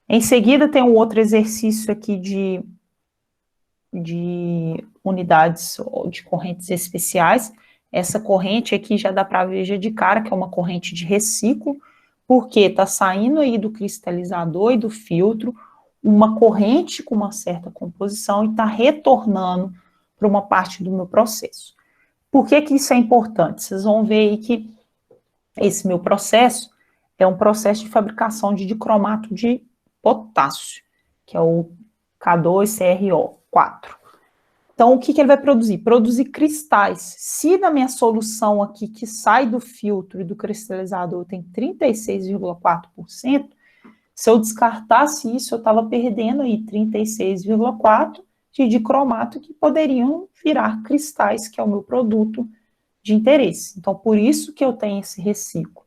Em seguida, tem um outro exercício aqui de unidades de correntes especiais. Essa corrente aqui já dá para ver já de cara que é uma corrente de reciclo, porque está saindo aí do cristalizador e do filtro uma corrente com uma certa composição e está retornando para uma parte do meu processo. Por que que isso é importante? Vocês vão ver aí que esse meu processo é um processo de fabricação de dicromato de potássio, que é o K2CrO4. Então, o que que ele vai produzir? Produzir cristais. Se na minha solução aqui, que sai do filtro e do cristalizador, tem 36,4%, se eu descartasse isso, eu estava perdendo aí 36,4% de dicromato que poderiam virar cristais, que é o meu produto de interesse. Então, por isso que eu tenho esse reciclo,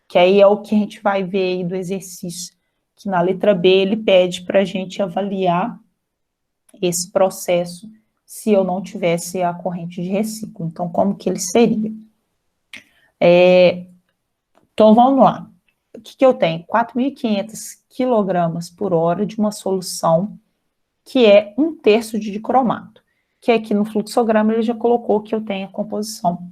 que aí é o que a gente vai ver aí do exercício, que na letra B ele pede para a gente avaliar esse processo se eu não tivesse a corrente de reciclo. Então, como que ele seria? Então, vamos lá. O que eu tenho? 4.500 quilogramas por hora de uma solução que é 1/3 de dicromato, que aqui no fluxograma ele já colocou que eu tenho a composição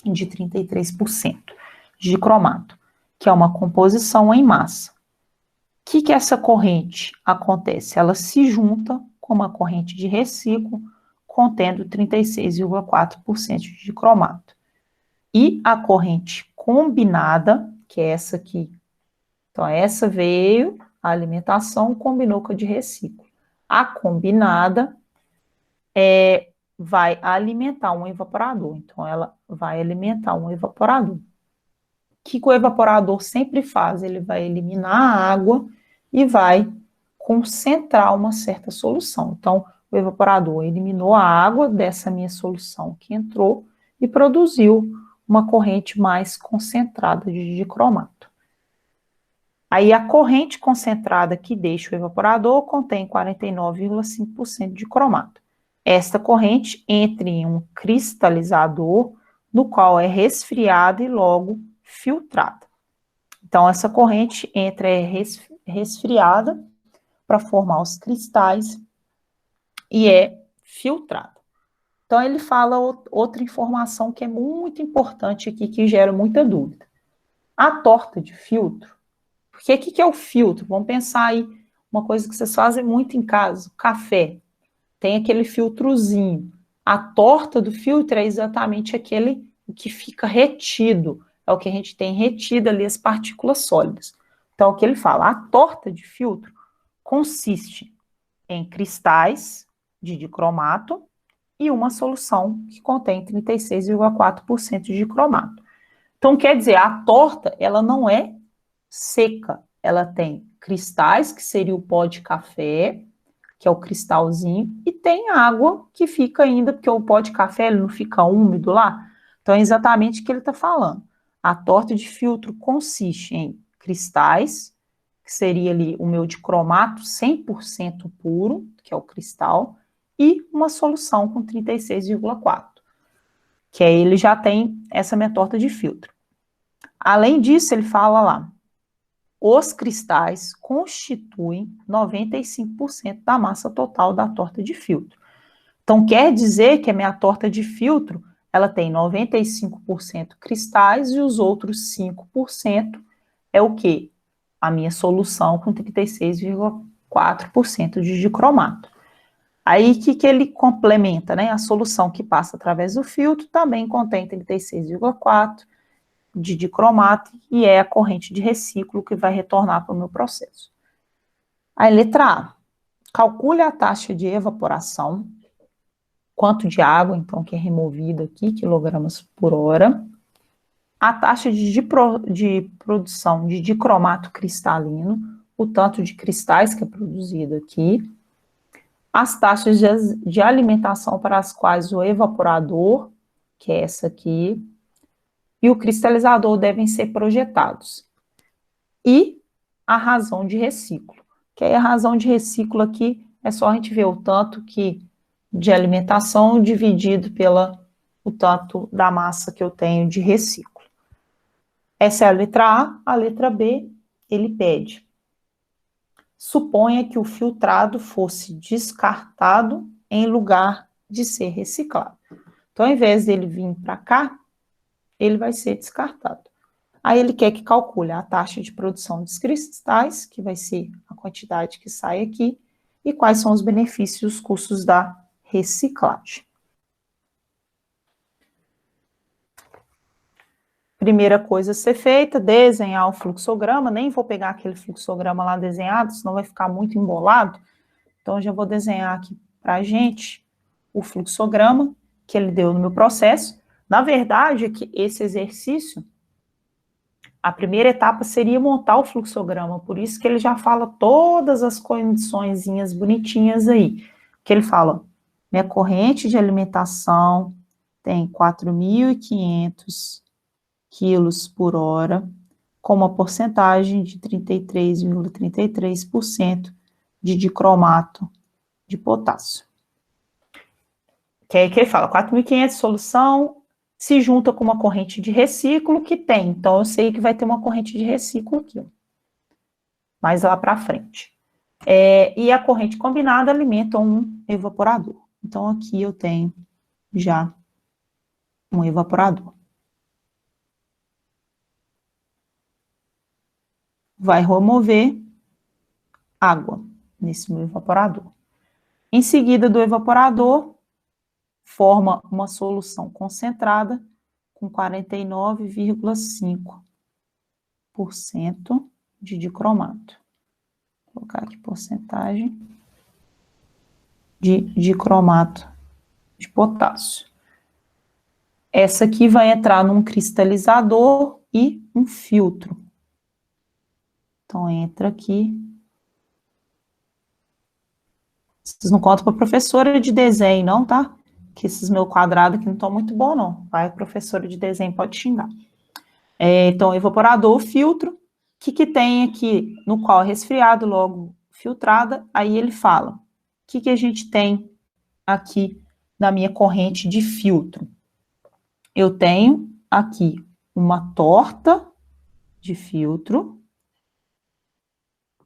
de 33% de dicromato, que é uma composição em massa. O que essa corrente acontece? Ela se junta com uma corrente de reciclo contendo 36,4% de dicromato. E a corrente combinada, que é essa aqui. Então, essa veio, a alimentação combinou com a de reciclo. A combinada vai alimentar um evaporador. Então, ela vai alimentar um evaporador. O que o evaporador sempre faz? Ele vai eliminar a água e vai concentrar uma certa solução. Então, o evaporador eliminou a água dessa minha solução que entrou e produziu uma corrente mais concentrada de dicromato. Aí a corrente concentrada que deixa o evaporador contém 49,5% de cromato. Esta corrente entra em um cristalizador, no qual é resfriada e logo filtrada. Então, essa corrente entra resfriada para formar os cristais e é filtrada. Então, ele fala outra informação que é muito importante aqui, que gera muita dúvida. A torta de filtro, porque o que é o filtro? Vamos pensar aí, uma coisa que vocês fazem muito em casa, café. Tem aquele filtrozinho. A torta do filtro é exatamente aquele que fica retido, é o que a gente tem retido ali as partículas sólidas. Então, o que ele fala? A torta de filtro consiste em cristais de dicromato e uma solução que contém 36,4% de dicromato. Então, quer dizer, a torta, ela não é seca, ela tem cristais, que seria o pó de café, que é o cristalzinho, e tem água que fica ainda, porque o pó de café ele não fica úmido lá. Então, é exatamente o que ele está falando. A torta de filtro consiste em cristais, que seria ali o meu dicromato 100% puro, que é o cristal, e uma solução com 36,4, que aí ele já tem essa minha torta de filtro. Além disso, ele fala lá, os cristais constituem 95% da massa total da torta de filtro. Então, quer dizer que a minha torta de filtro, ela tem 95% cristais e os outros 5% é o quê? A minha solução com 36,4% de dicromato. Aí, o que ele complementa, né? A solução que passa através do filtro também contém 36,4% de dicromato e é a corrente de reciclo que vai retornar para o meu processo. Aí, letra A. Calcule a taxa de evaporação, quanto de água, então, que é removida aqui, quilogramas por hora. A taxa de produção de dicromato cristalino, o tanto de cristais que é produzido aqui. As taxas de alimentação para as quais o evaporador, que é essa aqui, e o cristalizador devem ser projetados. E a razão de reciclo, que aí a razão de reciclo aqui é só a gente ver o tanto que de alimentação dividido pela o tanto da massa que eu tenho de reciclo. Essa é a letra A. A letra B, ele pede Suponha que o filtrado fosse descartado em lugar de ser reciclado. Então, ao invés dele vir para cá, ele vai ser descartado. Aí ele quer que calcule a taxa de produção dos cristais, que vai ser a quantidade que sai aqui, e quais são os benefícios e os custos da reciclagem. Primeira coisa a ser feita, desenhar o fluxograma. Nem vou pegar aquele fluxograma lá desenhado, senão vai ficar muito embolado. Então, eu já vou desenhar aqui para a gente o fluxograma que ele deu no meu processo. Na verdade, é que esse exercício, a primeira etapa seria montar o fluxograma, por isso que ele já fala todas as condiçõezinhas bonitinhas aí. Que ele fala, minha corrente de alimentação tem 4.500 quilos por hora, com uma porcentagem de 33,33% de dicromato de potássio. Que é aí que ele fala, 4.500 solução, se junta com uma corrente de reciclo que tem. Então, eu sei que vai ter uma corrente de reciclo aqui, ó, mais lá para frente. E a corrente combinada alimenta um evaporador. Então, aqui eu tenho já um evaporador. Vai remover água nesse meu evaporador. Em seguida do evaporador, forma uma solução concentrada com 49,5% de dicromato. Vou colocar aqui porcentagem de dicromato de potássio. Essa aqui vai entrar num cristalizador e um filtro. Então, entra aqui. Vocês não contam para a professora de desenho, não, tá? Que esses meus quadrados aqui não estão muito bons, não. Vai, a professora de desenho pode xingar. Então, evaporador, filtro. O que tem aqui, no qual é resfriado, logo filtrada. Aí ele fala, o que a gente tem aqui na minha corrente de filtro? Eu tenho aqui uma torta de filtro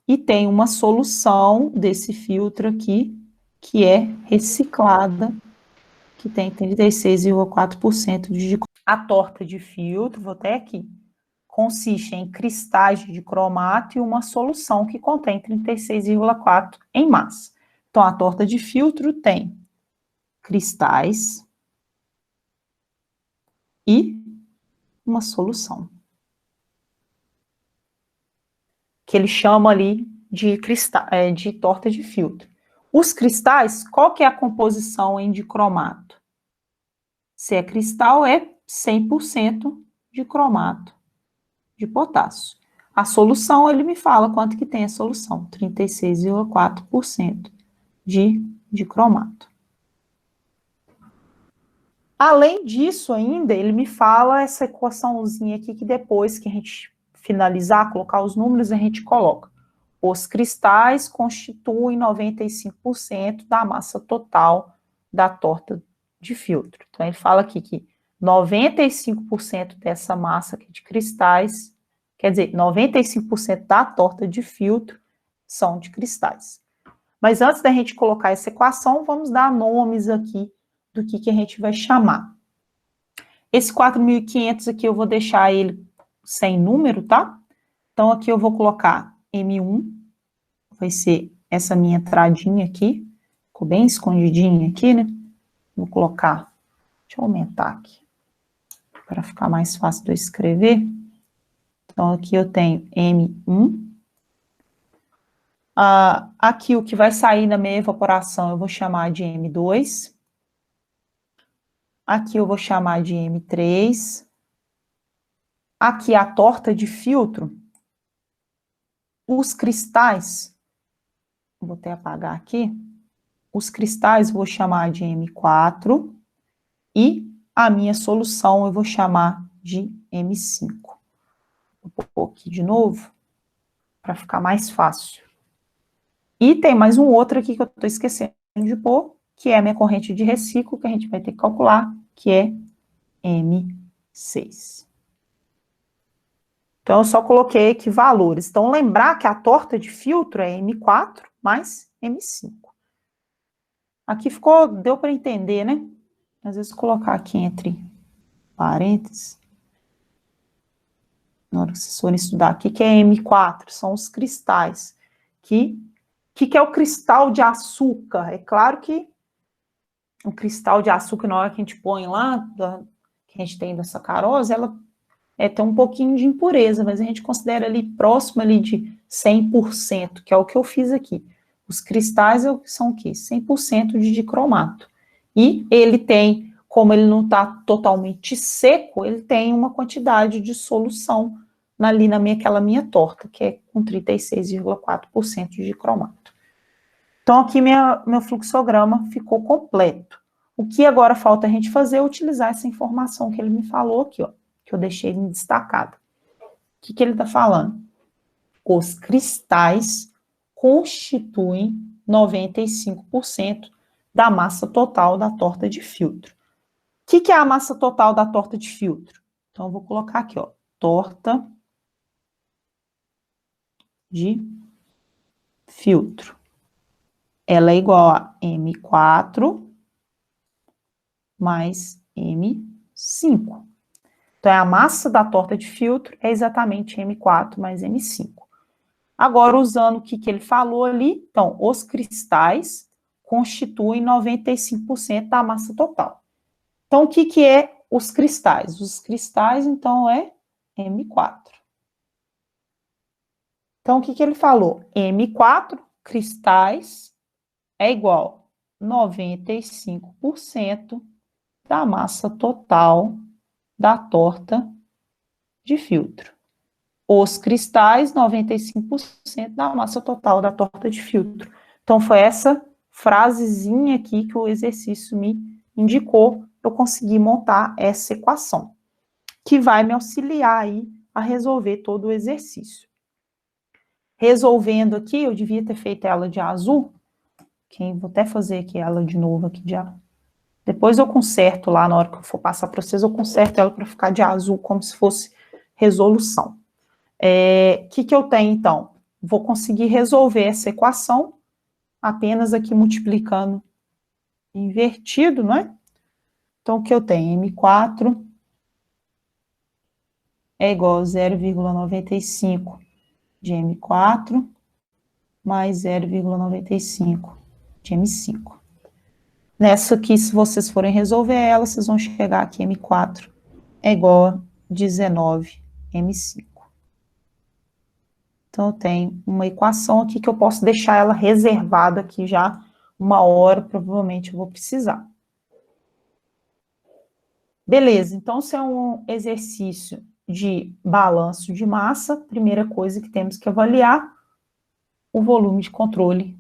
e tem uma solução desse filtro aqui, que é reciclada, que tem 36,4% de dicromato. A torta de filtro, vou até aqui, consiste em cristais de dicromato e uma solução que contém 36,4% em massa. Então, a torta de filtro tem cristais e uma solução, que ele chama ali de torta de filtro. Os cristais, qual que é a composição em dicromato? Se é cristal, é 100% de cromato de potássio. A solução, ele me fala quanto que tem a solução, 36,4% de cromato. Além disso ainda, ele me fala essa equaçãozinha aqui que depois que a gente finalizar, colocar os números, a gente coloca. Os cristais constituem 95% da massa total da torta de filtro. Então, ele fala aqui que 95% dessa massa aqui de cristais, quer dizer, 95% da torta de filtro são de cristais. Mas antes da gente colocar essa equação, vamos dar nomes aqui do que a gente vai chamar. Esse 4.500 aqui eu vou deixar ele sem número, tá? Então, aqui eu vou colocar M1, vai ser essa minha entradinha aqui, ficou bem escondidinha aqui, né? Vou colocar, deixa eu aumentar aqui, para ficar mais fácil de eu escrever. Então, aqui eu tenho M1. Aqui o que vai sair na minha evaporação eu vou chamar de M2. Aqui eu vou chamar de M3. Aqui a torta de filtro, os cristais, vou até apagar aqui, os cristais eu vou chamar de M4 e a minha solução eu vou chamar de M5. Vou pôr aqui de novo, para ficar mais fácil. E tem mais um outro aqui que eu estou esquecendo de pôr, que é a minha corrente de reciclo, que a gente vai ter que calcular, que é M6. Então, eu só coloquei aqui valores. Então, lembrar que a torta de filtro é M4 mais M5. Aqui ficou, deu para entender, né? Às vezes, colocar aqui entre parênteses, na hora que vocês forem estudar, o que é M4? São os cristais. Que é o cristal de açúcar? É claro que o cristal de açúcar, na hora que a gente põe lá, que a gente tem da sacarose, ela tem um pouquinho de impureza, mas a gente considera ali próximo ali de 100%, que é o que eu fiz aqui. Os cristais são o quê? 100% de dicromato. E ele tem, como ele não está totalmente seco, ele tem uma quantidade de solução ali naquela minha torta, que é com 36,4% de dicromato. Então, aqui meu fluxograma ficou completo. O que agora falta a gente fazer é utilizar essa informação que ele me falou aqui, ó, que eu deixei destacado. O que ele está falando? Os cristais constituem 95% da massa total da torta de filtro. O que é a massa total da torta de filtro? Então, eu vou colocar aqui, ó, torta de filtro. Ela é igual a M4 mais M5. Então, a massa da torta de filtro é exatamente M4 mais M5. Agora, usando o que ele falou ali, então, os cristais constituem 95% da massa total. Então, o que é os cristais? Os cristais, então, é M4. Então, o que ele falou? M4, cristais, é igual a 95% da massa total da torta de filtro. Os cristais, 95% da massa total da torta de filtro. Então, foi essa frasezinha aqui que o exercício me indicou, eu consegui montar essa equação, que vai me auxiliar aí a resolver todo o exercício. Resolvendo aqui, eu devia ter feito ela de azul, vou até fazer aqui ela de novo aqui de azul. Depois eu conserto lá, na hora que eu for passar para vocês, eu conserto ela para ficar de azul, como se fosse resolução. Que eu tenho, então? Vou conseguir resolver essa equação apenas aqui multiplicando invertido, não é? Então, o que eu tenho? M4 é igual a 0,95 de M4 mais 0,95 de M5. Nessa aqui, se vocês forem resolver ela, vocês vão chegar aqui, M4 é igual a 19 M5. Então, eu tenho uma equação aqui que eu posso deixar ela reservada aqui já 1 hora, provavelmente eu vou precisar. Beleza, então, se é um exercício de balanço de massa, primeira coisa que temos que avaliar, o volume de controle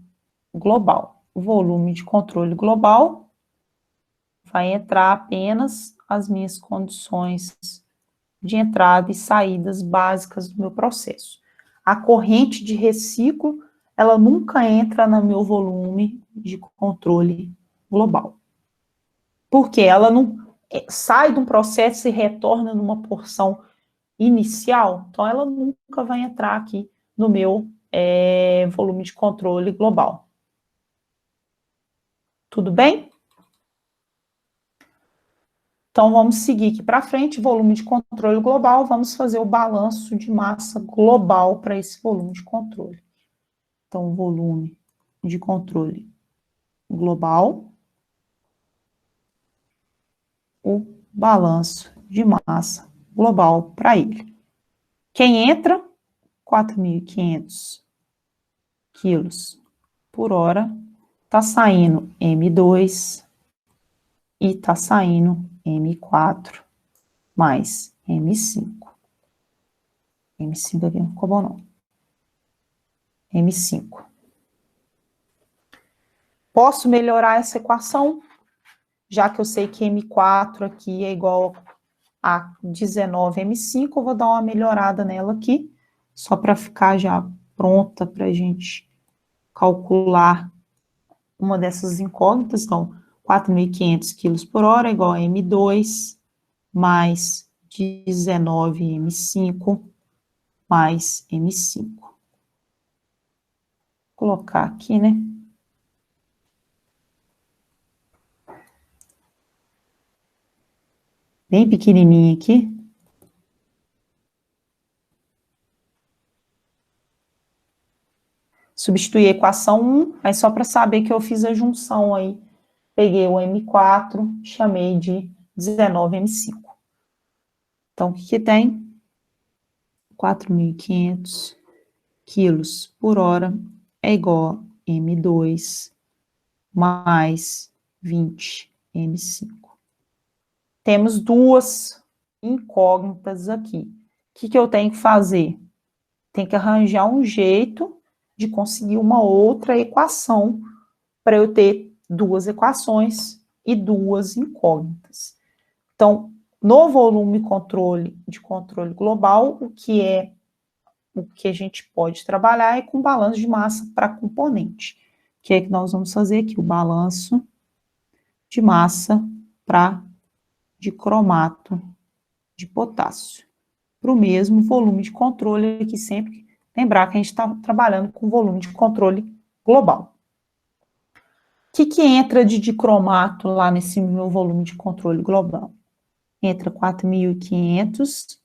global. O volume de controle global vai entrar apenas as minhas condições de entrada e saídas básicas do meu processo. A corrente de reciclo, ela nunca entra no meu volume de controle global. Porque ela não sai de um processo e retorna numa porção inicial, então ela nunca vai entrar aqui no meu volume de controle global. Tudo bem? Então, vamos seguir aqui para frente, volume de controle global, vamos fazer o balanço de massa global para esse volume de controle. Então, volume de controle global, o balanço de massa global para ele. Quem entra? 4.500 quilos por hora, está saindo M2 e está saindo M4 mais M5. M5 aqui não ficou bom, não. M5. Posso melhorar essa equação? Já que eu sei que M4 aqui é igual a 19 M5, eu vou dar uma melhorada nela aqui, só para ficar já pronta para a gente calcular uma dessas incógnitas. Então, 4.500 quilos por hora é igual a M2 mais 19 M5 mais M5. Vou colocar aqui, né? Bem pequenininho aqui. Substituir a equação 1, aí só para saber que eu fiz a junção aí. Peguei o M4, chamei de 19M5. Então, o que que tem? 4.500 quilos por hora é igual a M2 mais 20 M5. Temos duas incógnitas aqui. O que que eu tenho que fazer? Tem que arranjar um jeito de conseguir uma outra equação para eu ter duas equações e duas incógnitas. Então, no volume de controle global, o que a gente pode trabalhar é com balanço de massa para componente. Que é que nós vamos fazer aqui? O balanço de massa para de cromato de potássio. Para o mesmo volume de controle aqui sempre. Lembrar que a gente está trabalhando com volume de controle global. O que entra de dicromato lá nesse meu volume de controle global? Entra 4.500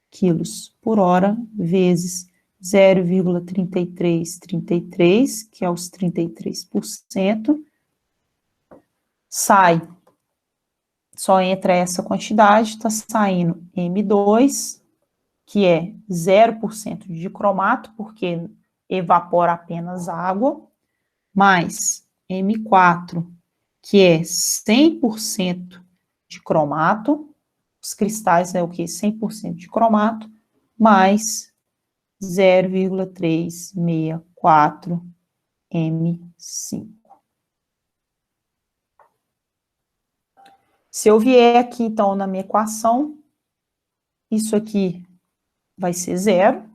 quilos por hora, vezes 0,3333, que é os 33%. Sai, só entra essa quantidade, está saindo M2, que é 0% de dicromato, porque evapora apenas água, mais M4, que é 100% de cromato, os cristais é o que? 100% de cromato, mais 0,364 M5. Se eu vier aqui, então, na minha equação, isso aqui vai ser zero.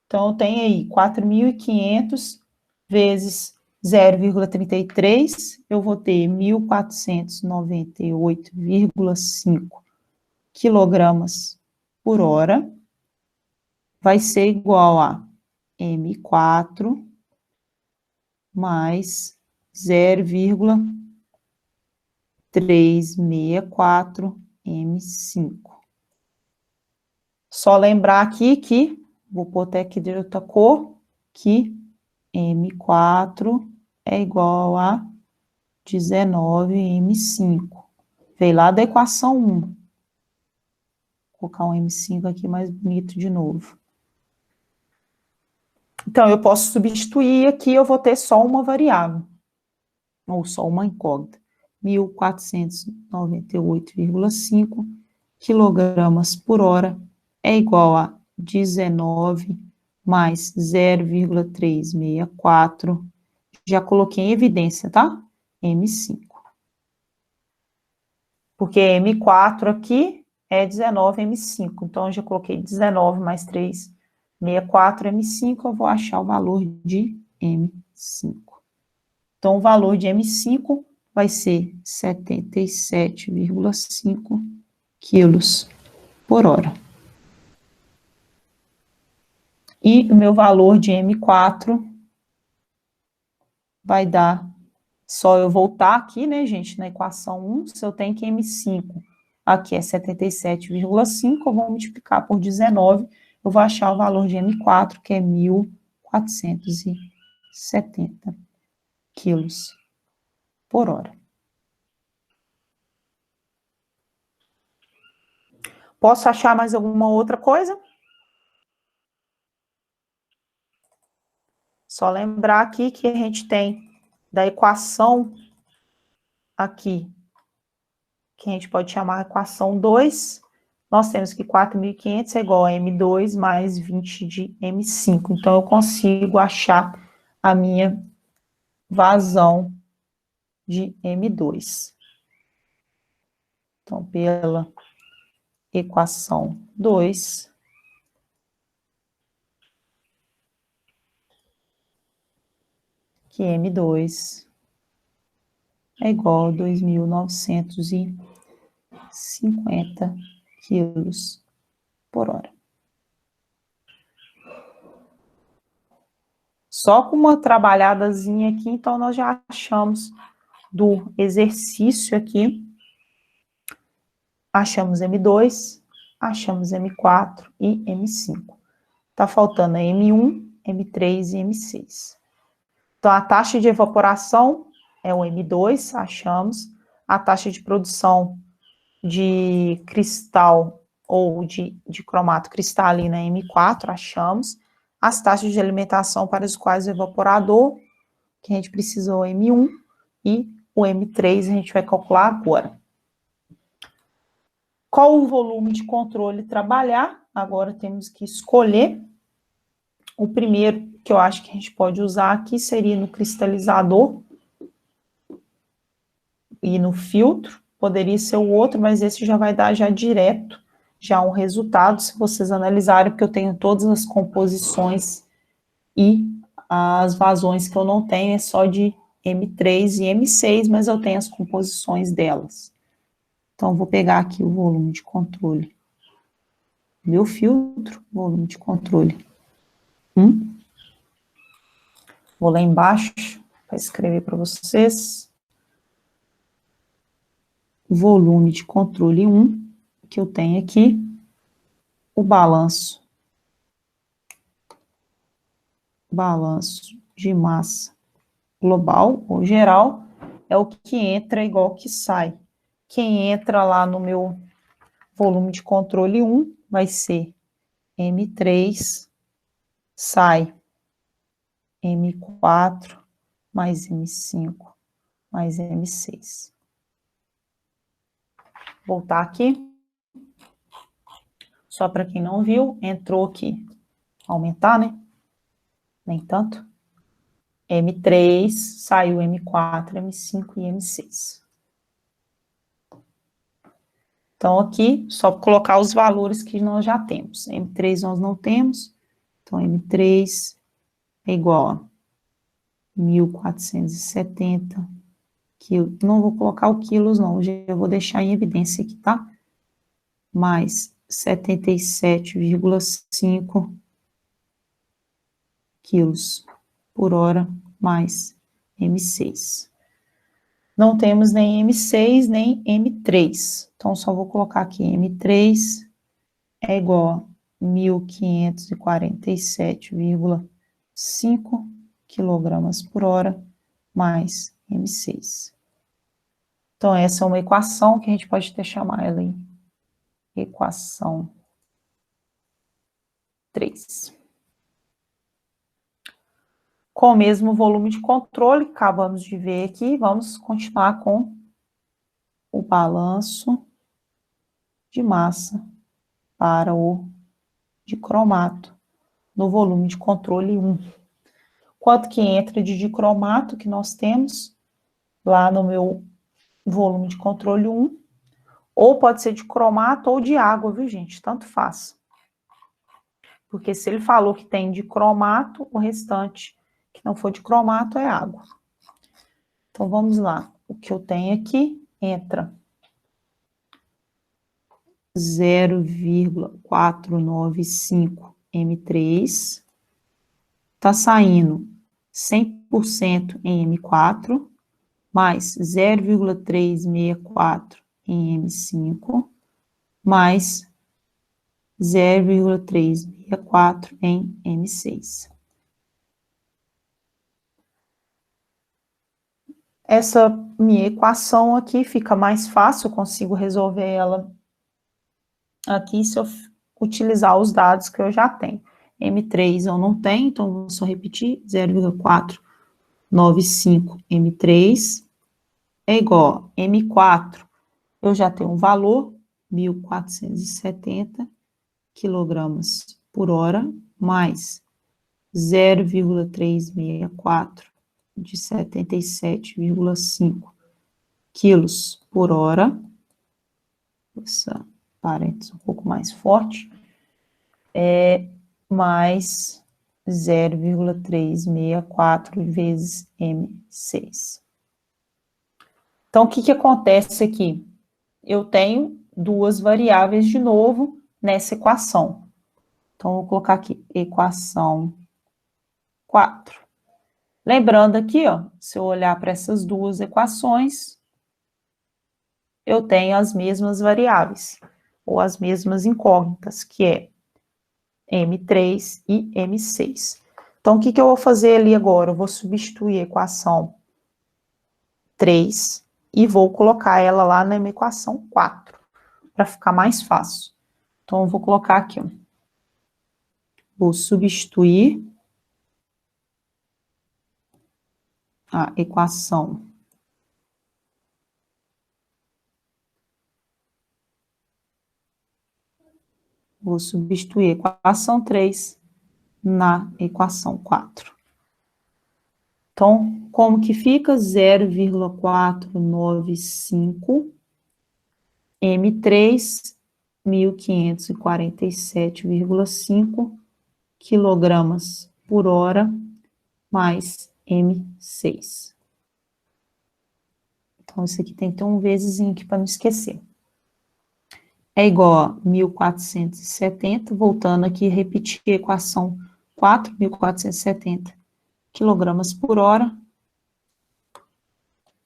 Então, eu tenho aí 4.500 vezes 0,33, eu vou ter 1.498,5 quilogramas por hora, vai ser igual a M4 mais 0,364 M5. Só lembrar aqui que, vou pôr até aqui de outra cor, que M4 é igual a 19M5. Veio lá da equação 1. Vou colocar um M5 aqui mais bonito de novo. Então, eu posso substituir aqui, eu vou ter só uma variável, ou só uma incógnita. 1.498,5 quilogramas por hora é igual a 19 mais 0,364. Já coloquei em evidência, tá? M5. Porque M4 aqui é 19 M5. Então, eu já coloquei 19 mais 364 M5, eu vou achar o valor de M5. Então, o valor de M5 vai ser 77,5 quilos por hora. E o meu valor de M4 vai dar, só eu voltar aqui, né, gente, na equação 1, se eu tenho que M5 aqui é 77,5, eu vou multiplicar por 19, eu vou achar o valor de M4, que é 1.470 quilos por hora. Posso achar mais alguma outra coisa? Só lembrar aqui que a gente tem da equação aqui, que a gente pode chamar de equação 2, nós temos que 4.500 é igual a M2 mais 20 de M5. Então, eu consigo achar a minha vazão de M2. Então, pela equação 2, que M2 é igual a 2.950 quilos por hora. Só com uma trabalhadazinha aqui, então nós já achamos do exercício aqui, achamos M2, achamos M4 e M5. Tá faltando a M1, M3 e M6. Então, a taxa de evaporação é o M2, achamos. A taxa de produção de cristal ou de cromato cristalino é M4, achamos. As taxas de alimentação para as quais o evaporador, que a gente precisa, o M1, e o M3 a gente vai calcular agora. Qual o volume de controle trabalhar? Agora temos que escolher. O primeiro que eu acho que a gente pode usar aqui seria no cristalizador e no filtro. Poderia ser o outro, mas esse já vai dar já direto já um resultado, se vocês analisarem, porque eu tenho todas as composições e as vazões que eu não tenho é só de M3 e M6, mas eu tenho as composições delas. Então, vou pegar aqui o volume de controle. Meu filtro, volume de controle. Vou lá embaixo para escrever para vocês. Volume de controle 1, que eu tenho aqui. O balanço de massa global ou geral é o que entra igual que sai. Quem entra lá no meu volume de controle 1 vai ser M3, sai M4 mais M5 mais M6. Voltar aqui. Só para quem não viu, entrou aqui. Aumentar, né? Nem tanto. M3, saiu M4, M5 e M6. Então, aqui, só colocar os valores que nós já temos. M3 nós não temos, então M3 é igual a 1.470 quilos. Não vou colocar o quilos, não, já vou deixar em evidência aqui, tá? Mais 77,5 quilos por hora, mais M6. Não temos nem M6, nem M3. Então, só vou colocar aqui M3 é igual a 1.547,5 quilogramas por hora, mais M6. Então, essa é uma equação que a gente pode até chamar ela aí. Equação 3. Com o mesmo volume de controle, acabamos de ver aqui, vamos continuar com o balanço de massa para o dicromato no volume de controle 1. Quanto que entra de dicromato que nós temos lá no meu volume de controle 1, ou pode ser de cromato ou de água, viu, gente? Tanto faz. Porque se ele falou que tem de cromato, o restante que não for de cromato é água. Então, vamos lá. O que eu tenho aqui entra 0,495 M3, tá saindo 100% em M4, mais 0,364 em M5, mais 0,364 em M6. Essa minha equação aqui fica mais fácil, eu consigo resolver ela aqui se eu utilizar os dados que eu já tenho. M3 eu não tenho, então vou só repetir, 0,495 M3 é igual a M4, eu já tenho um valor, 1.470 quilogramas por hora, mais 0,364 de 77,5 quilos por hora, essa parênteses um pouco mais forte, mais 0,364 vezes M6. Então, o que que acontece aqui? Eu tenho duas variáveis de novo nessa equação. Então, vou colocar aqui, equação 4. Lembrando aqui, ó, se eu olhar para essas duas equações, eu tenho as mesmas variáveis, ou as mesmas incógnitas, que é M3 e M6. Então, o que que eu vou fazer ali agora? Eu vou substituir a equação 3 e vou colocar ela lá na minha equação 4, para ficar mais fácil. Então, eu vou colocar aqui, ó. Vou substituir a equação Vou substituir a equação 3 na equação 4. Então, como que fica? 0,495 M3, 1547,5 quilogramas por hora, mais M6. Então, isso aqui tem que ter um vezesinho aqui para não esquecer. É igual a 1470, voltando aqui, repetir a equação 4, 1470 quilogramas por hora,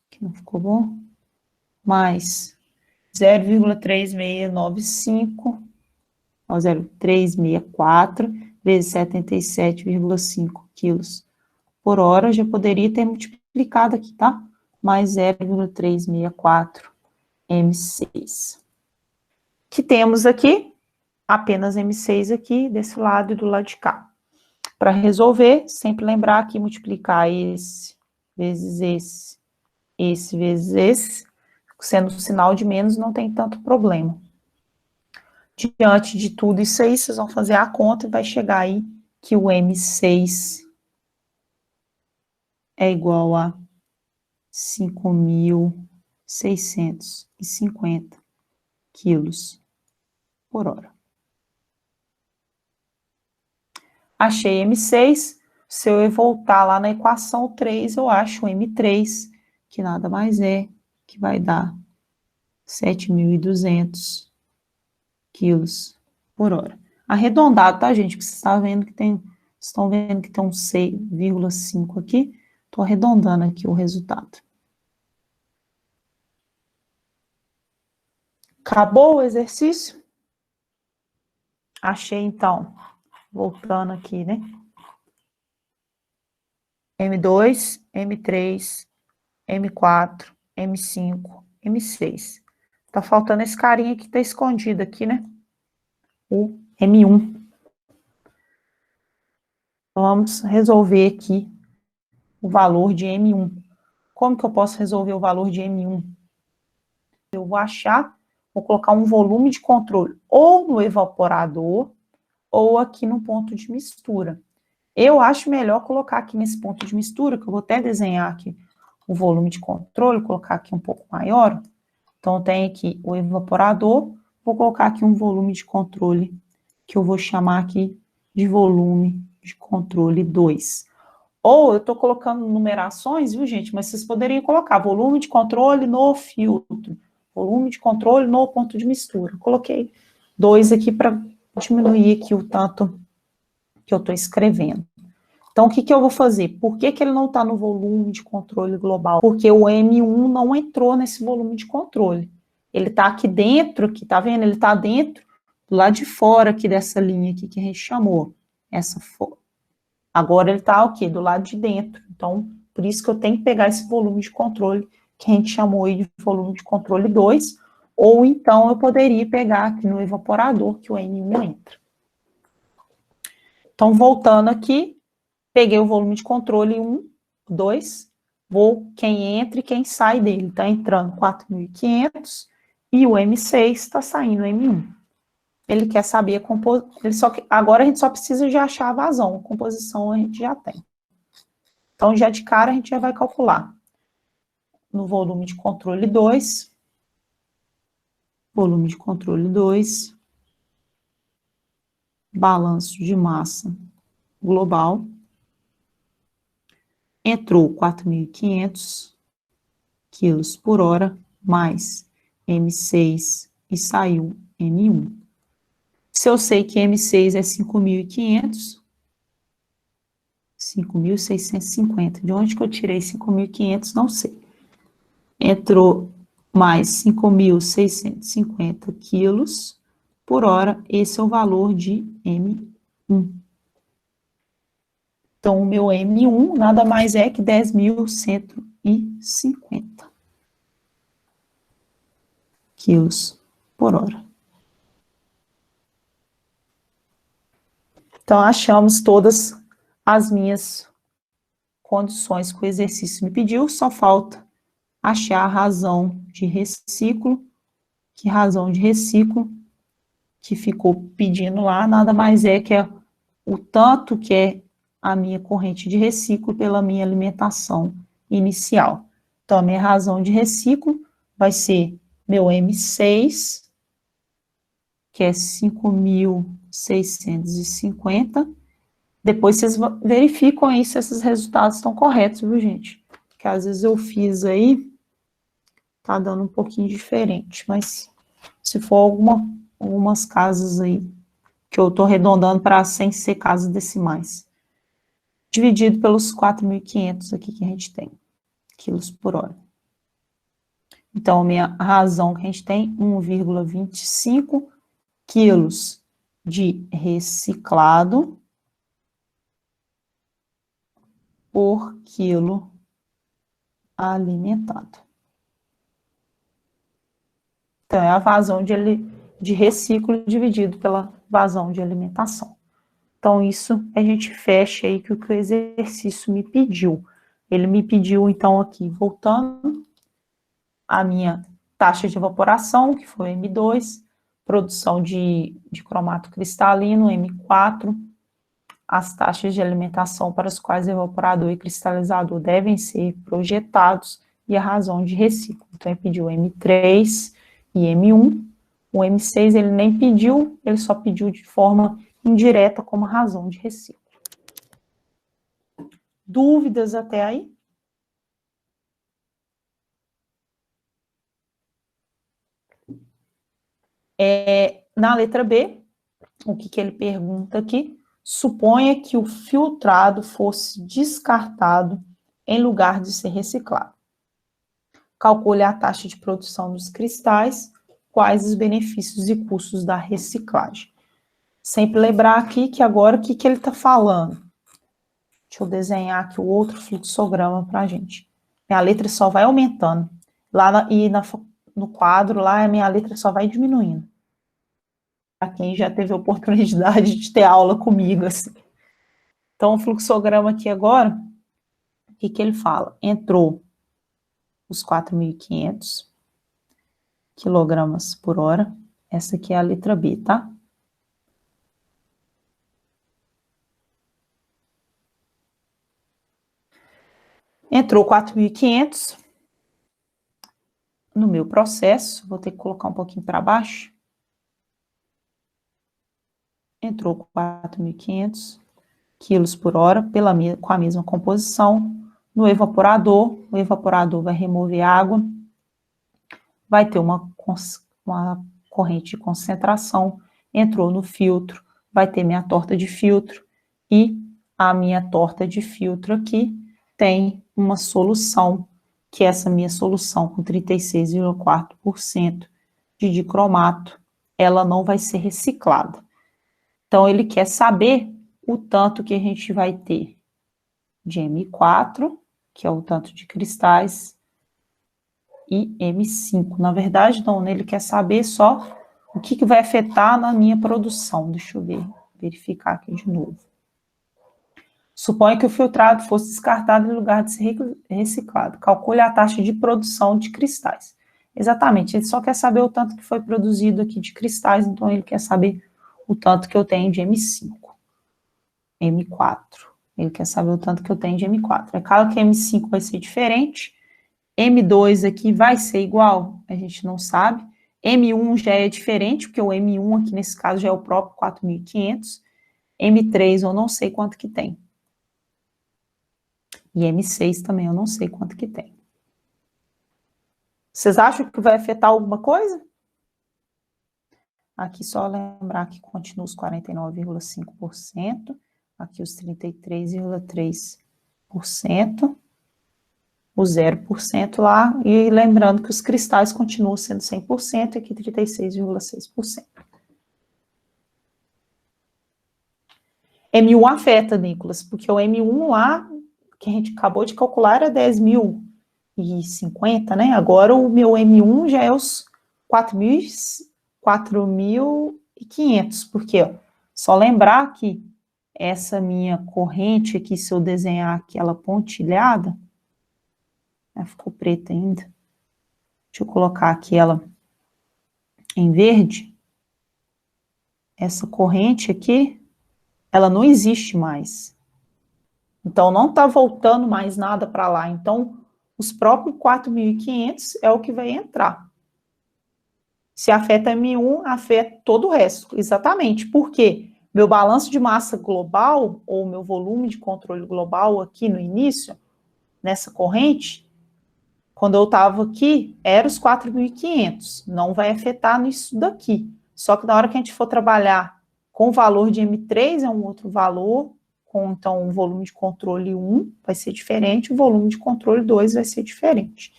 que não ficou bom, mais 0,3695, 0,364, vezes 77,5 quilos por hora, já poderia ter multiplicado aqui, tá? Mais 0,364 M6. Que temos aqui, apenas M6 aqui, desse lado e do lado de cá. Para resolver, sempre lembrar que multiplicar esse vezes esse vezes esse, sendo o sinal de menos, não tem tanto problema. Diante de tudo isso aí, vocês vão fazer a conta e vai chegar aí que o M6 é igual a 5.650 quilos por hora. Achei M6, se eu voltar lá na equação 3, eu acho o M3, que nada mais é, que vai dar 7.200 quilos por hora. Arredondado, tá, gente? Porque vocês estão vendo que tem um 6,5 aqui. Estou arredondando aqui o resultado. Acabou o exercício? Achei, então, voltando aqui, né? M2, M3, M4, M5, M6. Tá faltando esse carinha que tá escondido aqui, né? O M1. Então, vamos resolver aqui o valor de M1. Como que eu posso resolver o valor de M1? Eu vou achar, vou colocar um volume de controle ou no evaporador ou aqui no ponto de mistura. Eu acho melhor colocar aqui nesse ponto de mistura, que eu vou até desenhar aqui o volume de controle, colocar aqui um pouco maior. Então, eu tenho aqui o evaporador, vou colocar aqui um volume de controle, que eu vou chamar aqui de volume de controle 2. Ou eu estou colocando numerações, viu, gente? Mas vocês poderiam colocar volume de controle no filtro, volume de controle no ponto de mistura. Coloquei 2 aqui para diminuir aqui o tanto que eu estou escrevendo. Então, o que que eu vou fazer? Por que que ele não está no volume de controle global? Porque o M1 não entrou nesse volume de controle. Ele está aqui dentro, aqui, tá vendo? Ele está dentro, do lado de fora aqui dessa linha aqui que a gente chamou. Agora ele está o quê? Do lado de dentro. Então, por isso que eu tenho que pegar esse volume de controle, que a gente chamou aí de volume de controle 2, ou então eu poderia pegar aqui no evaporador, que o M1 entra. Então, voltando aqui, peguei o volume de controle 1, 2, quem entra e quem sai dele. Está entrando 4.500 e o M6 está saindo M1. Ele quer saber a composição, agora a gente só precisa de achar a vazão, a composição a gente já tem. Então, já de cara, a gente já vai calcular. No volume de controle 2, volume de controle 2, balanço de massa global, entrou 4.500 quilos por hora, mais M6 e saiu M1. Se eu sei que M6 é 5.500, 5.650. De onde que eu tirei 5.500? Não sei. Entrou mais 5.650 quilos por hora. Esse é o valor de M1. Então, o meu M1 nada mais é que 10.150 quilos por hora. Então, achamos todas as minhas condições que o exercício me pediu, só falta achar a razão de reciclo. Que razão de reciclo que ficou pedindo lá, nada mais é que o tanto que é a minha corrente de reciclo pela minha alimentação inicial. Então, a minha razão de reciclo vai ser meu M6, que é 5.650. Depois vocês verificam aí se esses resultados estão corretos, viu, gente? Porque às vezes eu fiz aí, tá dando um pouquinho diferente, mas se for algumas casas aí, que eu tô arredondando para sem ser casas decimais, dividido pelos 4.500 aqui que a gente tem, quilos por hora. Então, a minha razão que a gente tem, 1,25 quilos de reciclado por quilo alimentado. Então, é a vazão de reciclo dividido pela vazão de alimentação. Então, isso a gente fecha aí que o que o exercício me pediu. Ele me pediu, então, aqui, voltando, a minha taxa de evaporação, que foi M2, produção de cromato cristalino, M4, as taxas de alimentação para as quais evaporador e cristalizador devem ser projetados e a razão de reciclo. Então, ele pediu M3 e M1. O M6 ele nem pediu, ele só pediu de forma indireta como razão de reciclo. Dúvidas até aí? Na letra B, o que ele pergunta aqui? Suponha que o filtrado fosse descartado em lugar de ser reciclado. Calcule a taxa de produção dos cristais, quais os benefícios e custos da reciclagem. Sempre lembrar aqui que agora o que ele está falando? Deixa eu desenhar aqui o outro fluxograma para a gente. Minha letra só vai aumentando. No quadro, lá, a minha letra só vai diminuindo. Para quem já teve a oportunidade de ter aula comigo, assim. Então, o fluxograma aqui agora, o que ele fala? Entrou os 4.500 quilogramas por hora. Essa aqui é a letra B, tá? Entrou 4.500 no meu processo. Vou ter que colocar um pouquinho para baixo. Entrou 4.500 quilos por hora com a mesma composição. No evaporador, o evaporador vai remover água. Vai ter uma corrente de concentração. Entrou no filtro, vai ter minha torta de filtro. E a minha torta de filtro aqui tem uma solução, que é essa minha solução com 36,4% de dicromato, ela não vai ser reciclada. Então, ele quer saber o tanto que a gente vai ter de M4, que é o tanto de cristais, e M5. Na verdade, não, ele quer saber só o que vai afetar na minha produção. Deixa eu verificar aqui de novo. Suponha que o filtrado fosse descartado em lugar de ser reciclado. Calcule a taxa de produção de cristais. Exatamente, ele só quer saber o tanto que foi produzido aqui de cristais, então ele quer saber o tanto que eu tenho de M5. M4. Ele quer saber o tanto que eu tenho de M4. É claro que M5 vai ser diferente. M2 aqui vai ser igual? A gente não sabe. M1 já é diferente, porque o M1 aqui nesse caso já é o próprio 4.500. M3 eu não sei quanto que tem. E M6 também eu não sei quanto que tem. Vocês acham que vai afetar alguma coisa? Aqui só lembrar que continua os 49,5%. aqui os 33,3%, o 0% lá, e lembrando que os cristais continuam sendo 100%, aqui 36,6%. M1 afeta, Nicolas, porque o M1 lá, que a gente acabou de calcular, era 10.050, né? Agora o meu M1 já é os 4.500, porque, ó, só lembrar que essa minha corrente aqui, se eu desenhar aquela pontilhada, ficou preta ainda, deixa eu colocar aqui ela em verde, essa corrente aqui, ela não existe mais. Então, não está voltando mais nada para lá. Então, os próprios 4.500 é o que vai entrar. Se afeta M1, afeta todo o resto. Exatamente. Por quê? Meu balanço de massa global, ou meu volume de controle global aqui no início, nessa corrente, quando eu estava aqui, era os 4.500. Não vai afetar nisso daqui. Só que na hora que a gente for trabalhar com o valor de M3, é um outro valor, com então o volume de controle 1 vai ser diferente, o volume de controle 2 vai ser diferente.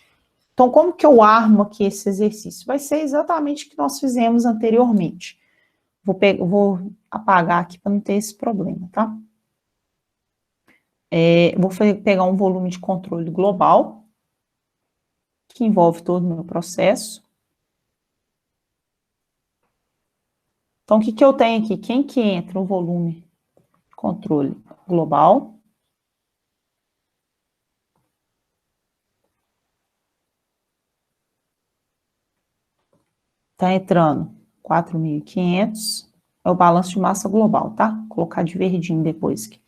Então, como que eu armo aqui esse exercício? Vai ser exatamente o que nós fizemos anteriormente. Vou apagar aqui para não ter esse problema, tá? Vou pegar um volume de controle global, que envolve todo o meu processo. Então, o que que eu tenho aqui? Quem que entra no volume de controle global? Tá entrando 4.500, é o balanço de massa global, tá? Vou colocar de verdinho depois aqui.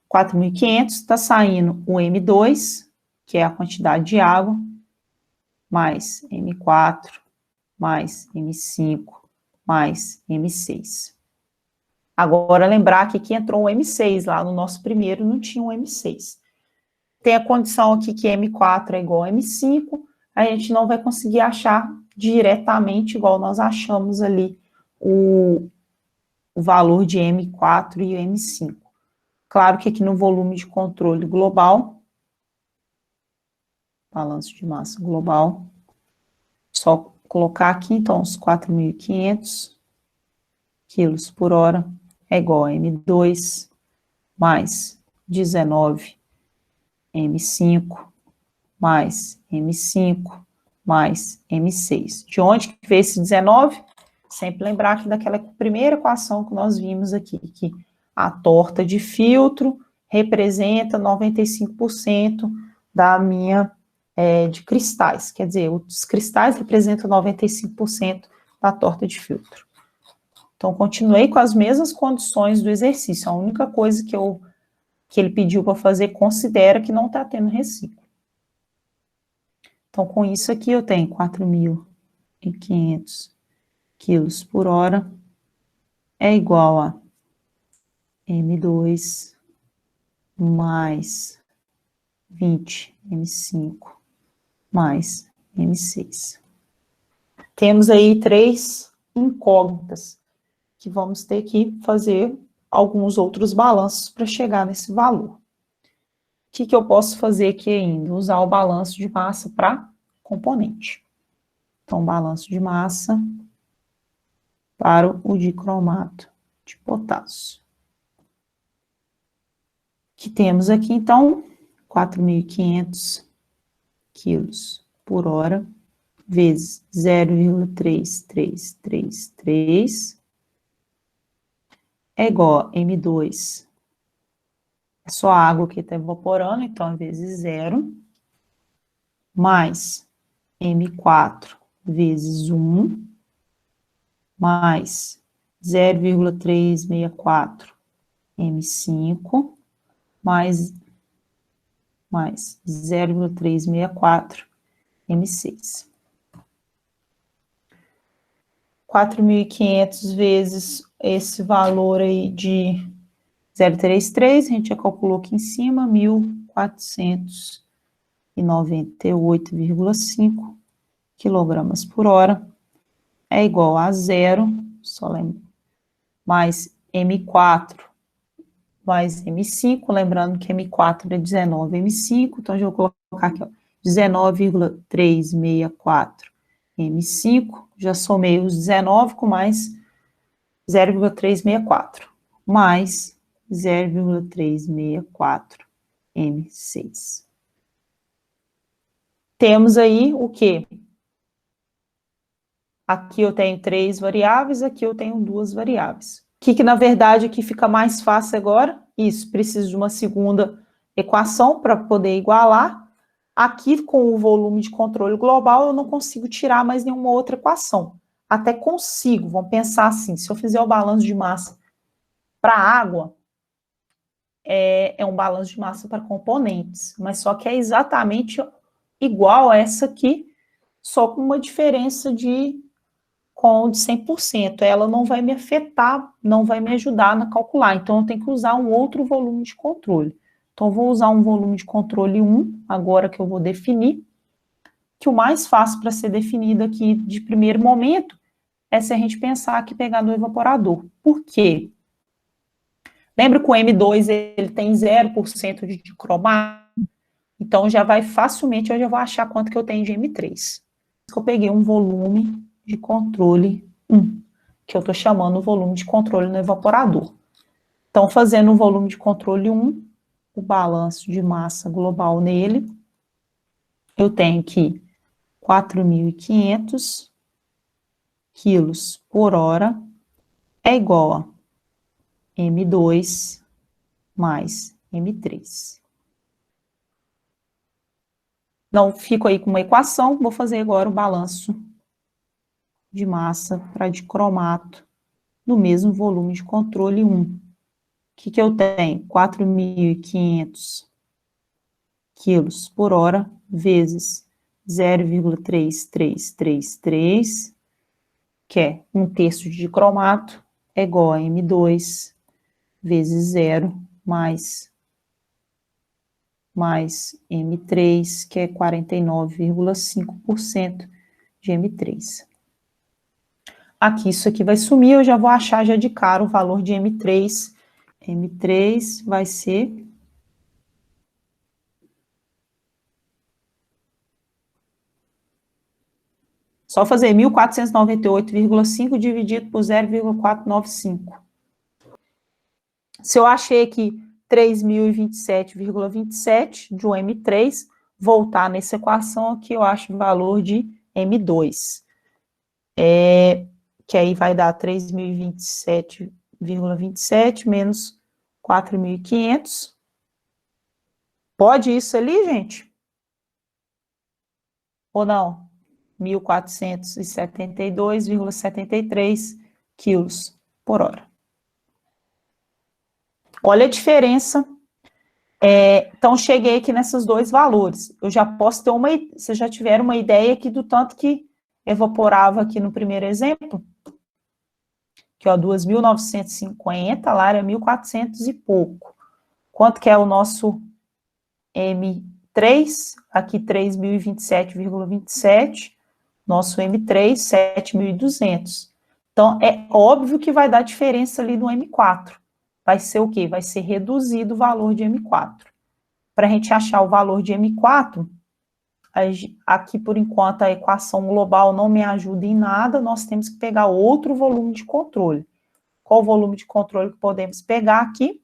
4.500, tá saindo o M2, que é a quantidade de água, mais M4, mais M5, mais M6. Agora, lembrar que entrou um M6 lá no nosso primeiro, não tinha um M6. Tem a condição aqui que M4 é igual a M5, a gente não vai conseguir achar diretamente, igual nós achamos ali, o valor de M4 e M5. Claro que aqui no volume de controle global, balanço de massa global, só colocar aqui, então, os 4.500 quilos por hora é igual a M2 mais 19 M5 mais M5 mais M6. De onde que veio esse 19? Sempre lembrar que daquela primeira equação que nós vimos aqui, que a torta de filtro representa 95% da minha de cristais, quer dizer, os cristais representam 95% da torta de filtro. Então, continuei com as mesmas condições do exercício, a única coisa que ele pediu para fazer, considera que não está tendo reciclo. Então, com isso aqui, eu tenho 4.500 quilos por hora, é igual a M2 mais 20 M5 mais M6. Temos aí 3 incógnitas, que vamos ter que fazer alguns outros balanços para chegar nesse valor. O que eu posso fazer aqui ainda? Usar o balanço de massa para componente. Então, balanço de massa para o dicromato de potássio. Que temos aqui, então, 4.500 quilos por hora, vezes 0,3333, é igual a M2, é só a água que está evaporando, então, vezes 0, mais M4 vezes 1, mais 0,364 M5, mais 0,364 M6. 4.500 vezes esse valor aí de 0,33, a gente já calculou aqui em cima, 1.498,5 quilogramas por hora, é igual a 0, só lembra, mais M4 mais M5, lembrando que M4 é 19 M5, então já vou colocar aqui, ó, 19,364 M5, já somei os 19 com mais 0,364, mais 0,364 M6. Temos aí o quê? Aqui eu tenho 3 variáveis, aqui eu tenho 2 variáveis. O que na verdade aqui fica mais fácil agora? Isso, preciso de uma segunda equação para poder igualar. Aqui com o volume de controle global eu não consigo tirar mais nenhuma outra equação. Até consigo, vamos pensar assim, se eu fizer o balanço de massa para água, é um balanço de massa para componentes, mas só que é exatamente igual a essa aqui, só com uma diferença de 100%. Ela não vai me afetar, não vai me ajudar a calcular, então eu tenho que usar um outro volume de controle. Então, eu vou usar um volume de controle 1, agora que eu vou definir, que o mais fácil para ser definido aqui de primeiro momento é se a gente pensar aqui pegar no evaporador. Por quê? Lembra que o M2 ele tem 0% de cromato? Então, já vai facilmente, eu já vou achar quanto que eu tenho de M3. Eu peguei um volume de controle 1, que eu estou chamando o volume de controle no evaporador. Então, fazendo o volume de controle 1, o balanço de massa global nele, eu tenho que 4.500 quilos por hora é igual a M2 mais M3. Não fico aí com uma equação, vou fazer agora o balanço de massa para dicromato no mesmo volume de controle 1. O que eu tenho? 4.500 quilos por hora vezes 0,3333, que é 1/3 de dicromato, é igual a M2 vezes 0 mais M3, que é 49,5% de M3. Aqui, isso aqui vai sumir, eu já vou achar já de cara o valor de M3. M3 vai ser... Só fazer 1.498,5 dividido por 0,495. Se eu achei aqui 3.027,27 de um M3, voltar nessa equação aqui, eu acho o valor de M2. Que aí vai dar 3.027,27 menos 4.500. Pode isso ali, gente? Ou não? 1.472,73 quilos por hora. Olha a diferença. Então, cheguei aqui nesses dois valores. Eu já posso ter vocês já tiveram uma ideia aqui do tanto que evaporava aqui no primeiro exemplo? Que, ó, 2.950, lá era 1.400 e pouco. Quanto que é o nosso M3? Aqui, 3.027,27. Nosso M3, 7.200. Então, é óbvio que vai dar diferença ali no M4. Vai ser o quê? Vai ser reduzido o valor de M4. Para a gente achar o valor de M4, aqui por enquanto a equação global não me ajuda em nada, nós temos que pegar outro volume de controle. Qual o volume de controle que podemos pegar aqui?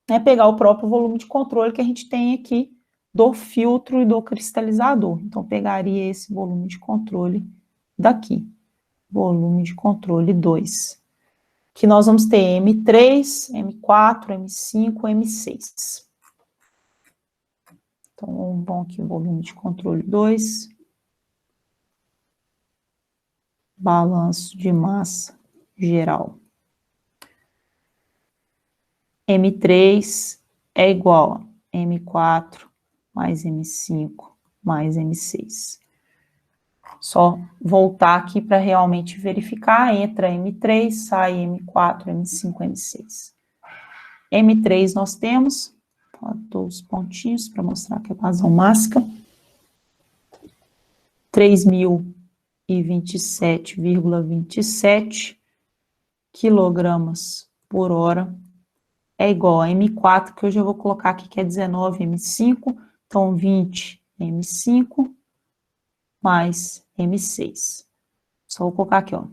É pegar o próprio volume de controle que a gente tem aqui do filtro e do cristalizador. Então, pegaria esse volume de controle daqui. Volume de controle 2. Que nós vamos ter M3, M4, M5, M6. Então, vamos aqui, volume de controle 2. Balanço de massa geral. M3 é igual a M4 mais M5 mais M6. Só voltar aqui para realmente verificar, entra M3, sai M4, M5, M6. M3 nós temos, dou os pontinhos para mostrar que é vazão máxima, 3.027,27 quilogramas por hora é igual a M4, que eu já vou colocar aqui que é 19M5, então 20M5 mais M6. Só vou colocar aqui, ó. Pra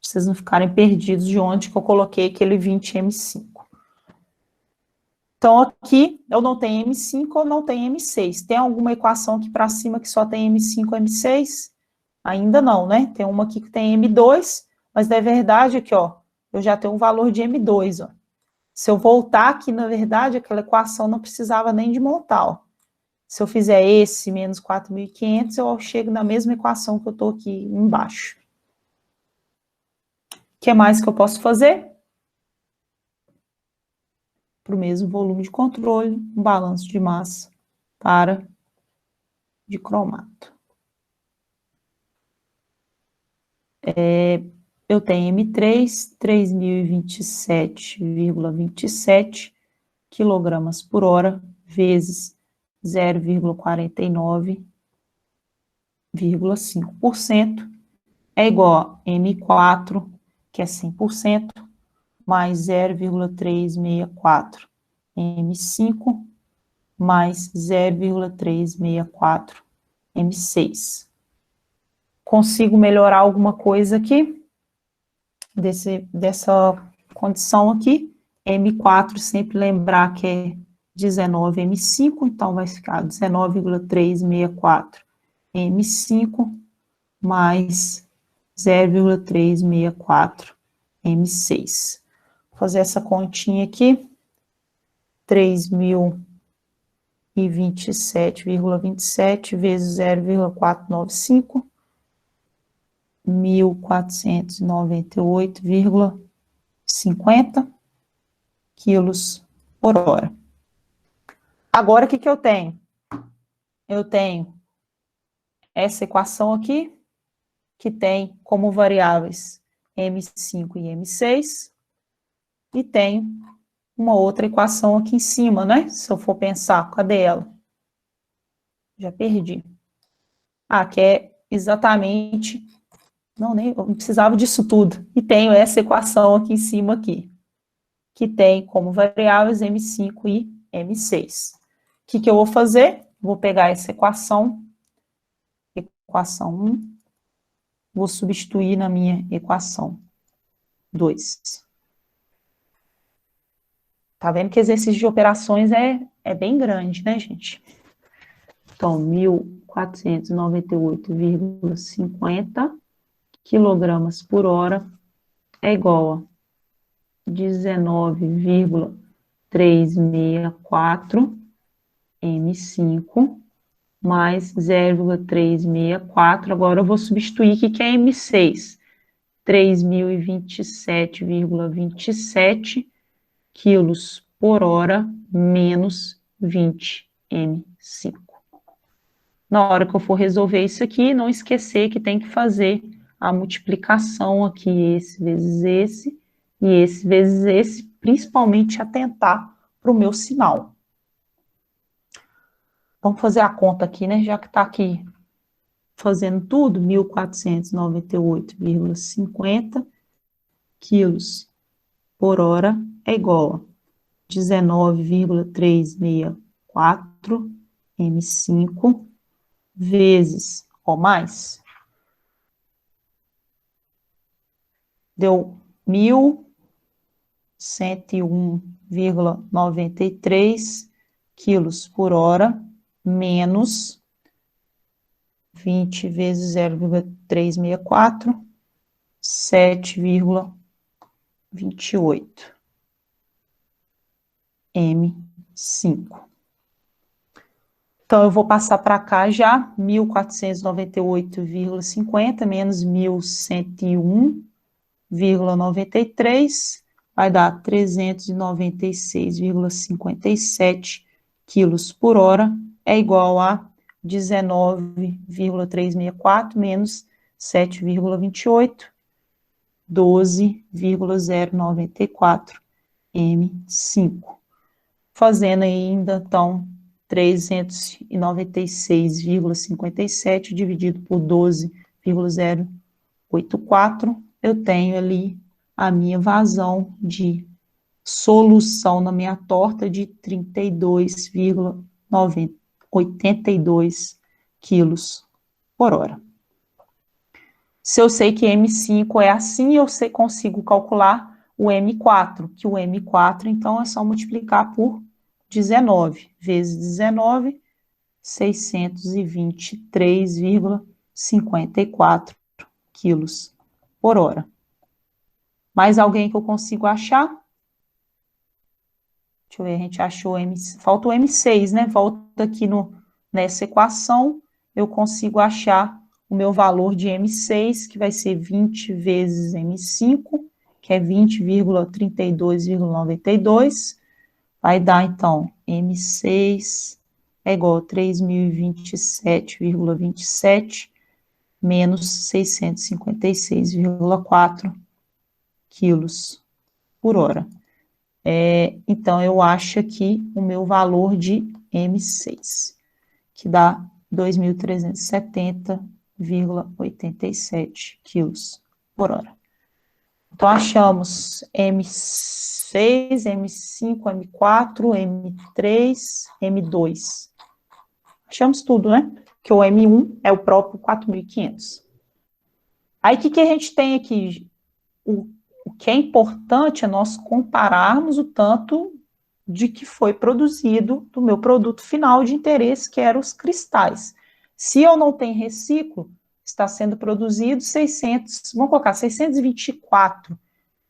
vocês não ficarem perdidos de onde que eu coloquei aquele 20M5. Então, aqui eu não tenho M5 ou não tenho M6. Tem alguma equação aqui para cima que só tem M5 ou M6? Ainda não, né? Tem uma aqui que tem M2, mas na verdade aqui, ó, eu já tenho um valor de M2, ó. Se eu voltar aqui, na verdade, aquela equação não precisava nem de montar, ó. Se eu fizer esse menos 4.500, eu chego na mesma equação que eu estou aqui embaixo. O que mais que eu posso fazer? Para o mesmo volume de controle, um balanço de massa para de cromato. Eu tenho M3, 3.027,27 quilogramas por hora, vezes 0,49,5%, é igual a M4, que é 100%, mais 0,364 M5, mais 0,364 M6. Consigo melhorar alguma coisa aqui? Dessa condição aqui? M4, sempre lembrar que é 19M5, então vai ficar 19,364 M5 mais 0,364 M6. Vou fazer essa continha aqui, 3.027,27 vezes 0,495, 1.498,50 quilos por hora. Agora, o que eu tenho? Eu tenho essa equação aqui, que tem como variáveis M5 e M6, e tenho uma outra equação aqui em cima, né? Se eu for pensar, cadê ela? Já perdi. Ah, que é exatamente... Não, nem eu não precisava disso tudo. E tenho essa equação aqui em cima aqui, que tem como variáveis M5 e M6. O que eu vou fazer? Vou pegar essa equação 1, vou substituir na minha equação 2. Tá vendo que exercício de operações é bem grande, né, gente? Então, 1.498,50 quilogramas por hora é igual a 19,364 M5 mais 0,364. Agora eu vou substituir o que é M6. 3.027,27 quilos por hora menos 20 M5. Na hora que eu for resolver isso aqui, não esquecer que tem que fazer a multiplicação aqui, esse vezes esse, e esse vezes esse, principalmente atentar para o meu sinal. Vamos fazer a conta aqui, né? Já que está aqui fazendo tudo, 1.498,50 quilos por hora é igual a 19,364 M5 vezes, ou mais, deu 1.101,93 quilos por hora, menos 20 vezes 0,364, 7,28 M5. Então, eu vou passar para cá já, 1.498,50 menos 1.101,93, vai dar 396,57 quilos por hora, é igual a 19,364 menos 7,28, 12,094 M5. Fazendo ainda, então, 396,57 dividido por 12,094 0,084, eu tenho ali a minha vazão de solução na minha torta de 32,82 quilos por hora. Se eu sei que M5 é assim, eu consigo calcular o M4, que o M4, então, é só multiplicar por 19, vezes 19, 623,54 quilos por hora. Mais alguém que eu consigo achar? Deixa eu ver, a gente achou falta o M6, né? Volta aqui nessa equação, eu consigo achar o meu valor de M6, que vai ser 20 vezes M5, que é 20,32,92. Vai dar, então, M6 é igual a 3.027,27 menos 656,4 quilos por hora. Então, eu acho aqui o meu valor de M6, que dá 2.370,87 quilos por hora. Então, achamos M6, M5, M4, M3, M2. Achamos tudo, né? Que o M1 é o próprio 4.500. Aí, o que a gente tem aqui? O que é importante é nós compararmos o tanto de que foi produzido do meu produto final de interesse, que eram os cristais. Se eu não tenho reciclo, está sendo produzido 624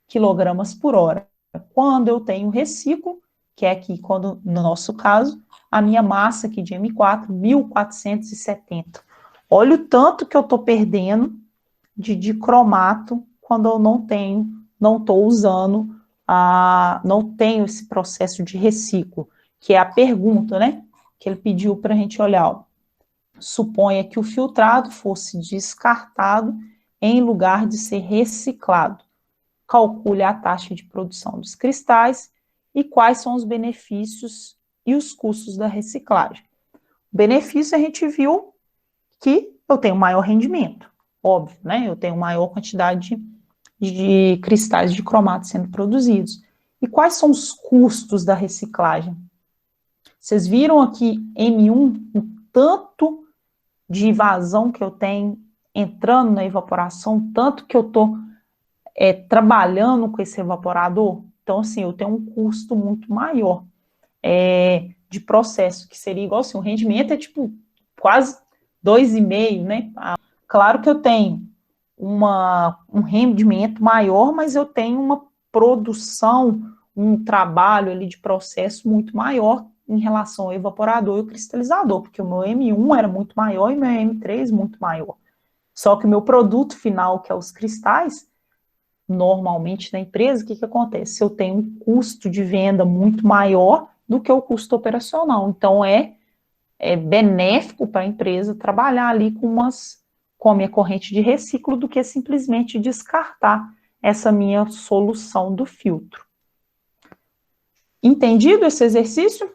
quilogramas por hora. Quando eu tenho reciclo, que é aqui, quando, no nosso caso, a minha massa aqui de M4, 1.470. Olha o tanto que eu estou perdendo de dicromato quando eu não estou usando, não tenho esse processo de reciclo, que é a pergunta, né, que ele pediu para a gente olhar. Ó. Suponha que o filtrado fosse descartado em lugar de ser reciclado. Calcule a taxa de produção dos cristais e quais são os benefícios e os custos da reciclagem. O benefício, a gente viu que eu tenho maior rendimento, óbvio, né? Eu tenho maior quantidade de cristais de cromato sendo produzidos. E quais são os custos da reciclagem? Vocês viram aqui, M1, o tanto de vazão que eu tenho entrando na evaporação, tanto que eu estou trabalhando com esse evaporador? Então, assim, eu tenho um custo muito maior de processo, que seria igual assim, o rendimento é tipo quase 2,5, né? Claro que eu tenho um rendimento maior, mas eu tenho uma produção, um trabalho ali de processo muito maior em relação ao evaporador e o cristalizador, porque o meu M1 era muito maior e o meu M3 muito maior. Só que o meu produto final, que é os cristais, normalmente na empresa, o que acontece? Eu tenho um custo de venda muito maior do que o custo operacional. Então, é benéfico para a empresa trabalhar ali com a minha corrente de reciclo do que simplesmente descartar essa minha solução do filtro. Entendido esse exercício?